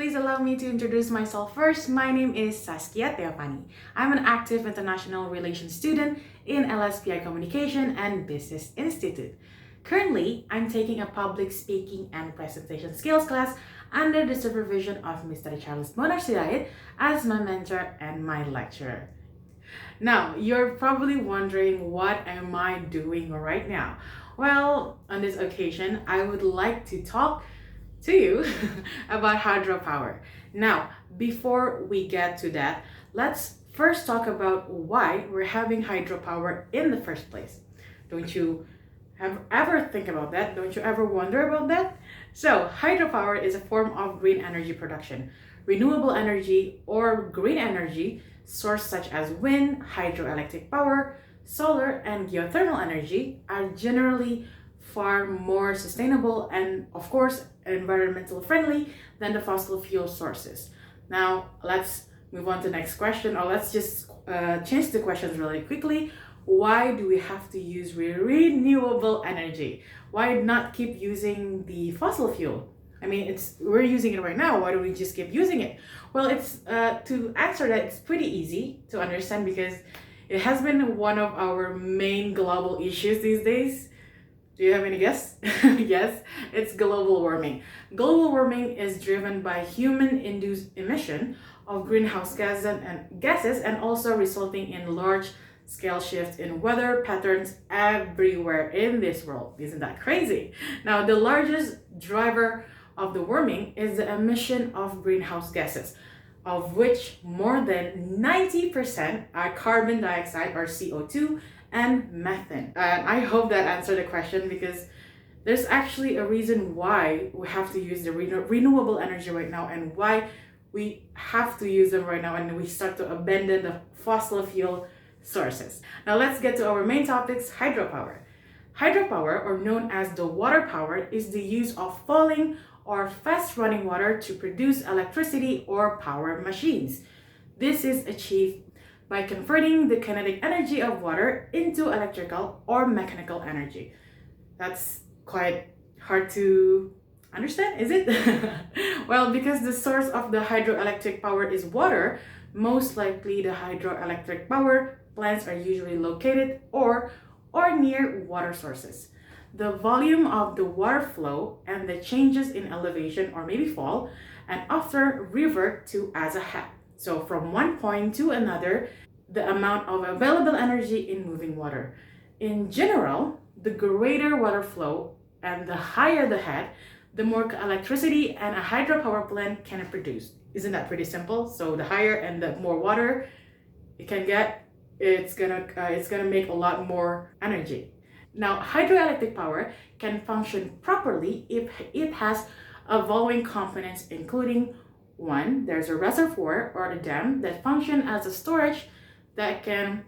Please allow me to introduce myself first. My name is Shaskia Theofani. I'm an active international relations student in LSPR Communication and Business Institute. Currently, I'm taking a public speaking and presentation skills class under the supervision of Mr. Bonar Sirait as my mentor and my lecturer. Now, you're probably wondering, what am I doing right now? Well, on this occasion, I would like to talk to you about hydropower. Now, before we get to that, let's first talk about why we're having hydropower in the first place. Don't you ever think about that? Don't you ever wonder about that? So, hydropower is a form of green energy production. Renewable energy or green energy sources such as wind, hydroelectric power, solar, and geothermal energy are generally far more sustainable and, of course, environmental friendly than the fossil fuel sources. Now, let's move on to the next question, or let's just change the questions really quickly. Why do we have to use renewable energy? Why not keep using the fossil fuel? I mean, we're using it right now. Why don't we just keep using it? Well, it's to answer that, it's pretty easy to understand because it has been one of our main global issues these days. Do you have any guess? Yes, it's global warming. Global warming is driven by human-induced emission of greenhouse gases and also resulting in large-scale shifts in weather patterns everywhere in this world. Isn't that crazy? Now, the largest driver of the warming is the emission of greenhouse gases, of which more than 90% are carbon dioxide or CO2 and methane. And I hope that answered the question, because there's actually a reason why we have to use the renewable energy right now and why we have to use them right now and we start to abandon the fossil fuel sources. Now let's get to our main topics, hydropower. Hydropower, or known as the water power, is the use of falling or fast running water to produce electricity or power machines. This is achieved by converting the kinetic energy of water into electrical or mechanical energy. That's quite hard to understand, is it? Well, because the source of the hydroelectric power is water, most likely the hydroelectric power plants are usually located or near water sources. The volume of the water flow and the changes in elevation or maybe fall and often revert to as a head. So from one point to another, the amount of available energy in moving water. In general, the greater water flow and the higher the head, the more electricity and a hydropower plant can produce. Isn't that pretty simple? So the higher and the more water it can get, it's gonna make a lot more energy. Now, hydroelectric power can function properly if it has a following components, including: one, there's a reservoir or a dam that function as a storage that can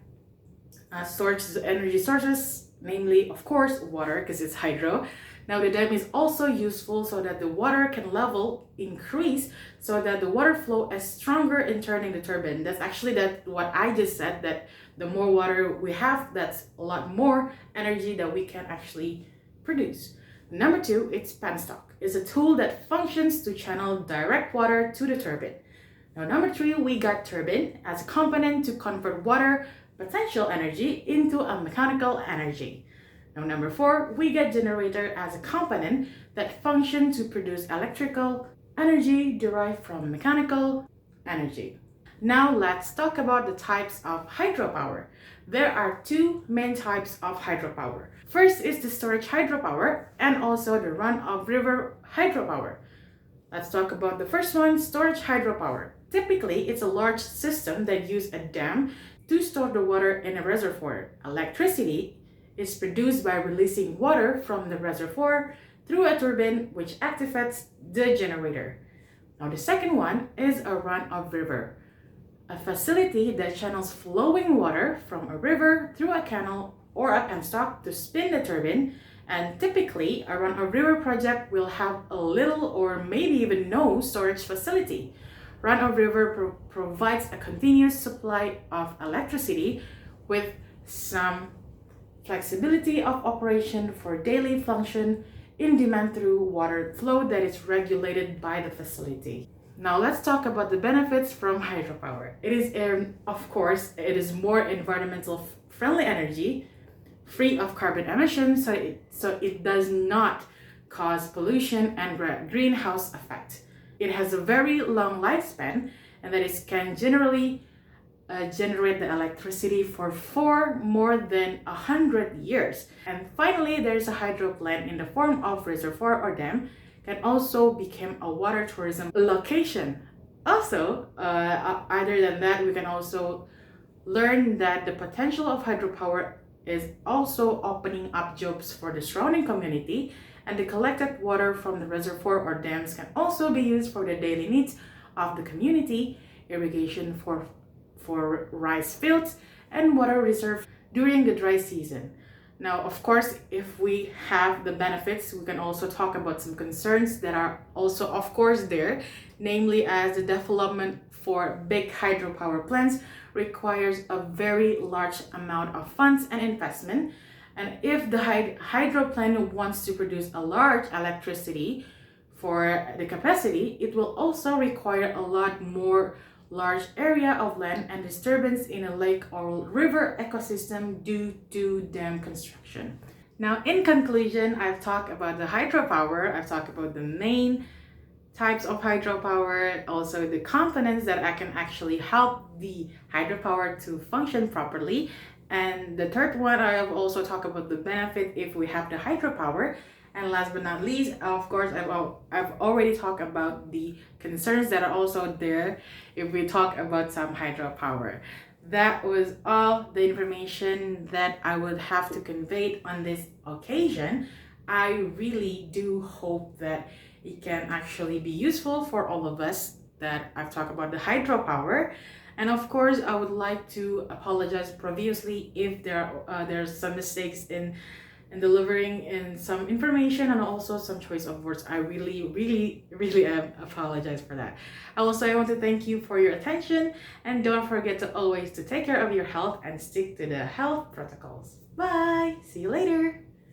store the energy sources, namely, of course, water, because it's hydro. Now, the dam is also useful so that the water can level increase so that the water flow is stronger in turning the turbine. That's actually what I just said, that the more water we have, that's a lot more energy that we can actually produce. Number two, it's penstock. It's a tool that functions to channel direct water to the turbine. Now, number three, we got turbine as a component to convert water potential energy into a mechanical energy. Now, number four, we get generator as a component that function to produce electrical energy derived from mechanical energy. Now, let's talk about the types of hydropower. There are two main types of hydropower. First is the storage hydropower and also the run-of-river hydropower. Let's talk about the first one, storage hydropower. Typically, it's a large system that uses a dam to store the water in a reservoir. Electricity is produced by releasing water from the reservoir through a turbine, which activates the generator. Now, the second one is a run-of-river, a facility that channels flowing water from a river through a canal or a penstock to spin the turbine. And typically, a run-of-river project will have a little or maybe even no storage facility. Run-of-river provides a continuous supply of electricity with some flexibility of operation for daily function in demand through water flow that is regulated by the facility. Now let's talk about the benefits from hydropower. It is, of course, it is more environmental friendly energy, free of carbon emissions, so it does not cause pollution and greenhouse effect. It has a very long lifespan, and that it can generally generate the electricity for more than 100 years. And finally, there's a hydro plant in the form of reservoir or dam can also become a water tourism location. Also, other than that, we can also learn that the potential of hydropower is also opening up jobs for the surrounding community, and the collected water from the reservoir or dams can also be used for the daily needs of the community, irrigation for rice fields, and water reserve during the dry season. Now, of course, if we have the benefits, we can also talk about some concerns that are also, of course, there, namely as the development for big hydropower plants requires a very large amount of funds and investment. And if the hydro plant wants to produce a large electricity for the capacity, it will also require a lot more large area of land and disturbance in a lake or river ecosystem due to dam construction. Now, in conclusion, I've talked about the hydropower, I've talked about the main types of hydropower, also the components that can actually help the hydropower to function properly. And the third one, I have also talked about the benefit if we have the hydropower. And last but not least, of course, I've already talked about the concerns that are also there if we talk about some hydropower. That was all the information that I would have to convey on this occasion. I really do hope that it can actually be useful for all of us that I've talked about the hydropower. And of course, I would like to apologize previously if there's some mistakes in delivering in some information and also some choice of words. I really apologize for that. Also, I want to thank you for your attention, and don't forget to always to take care of your health and stick to the health protocols. Bye! See you later!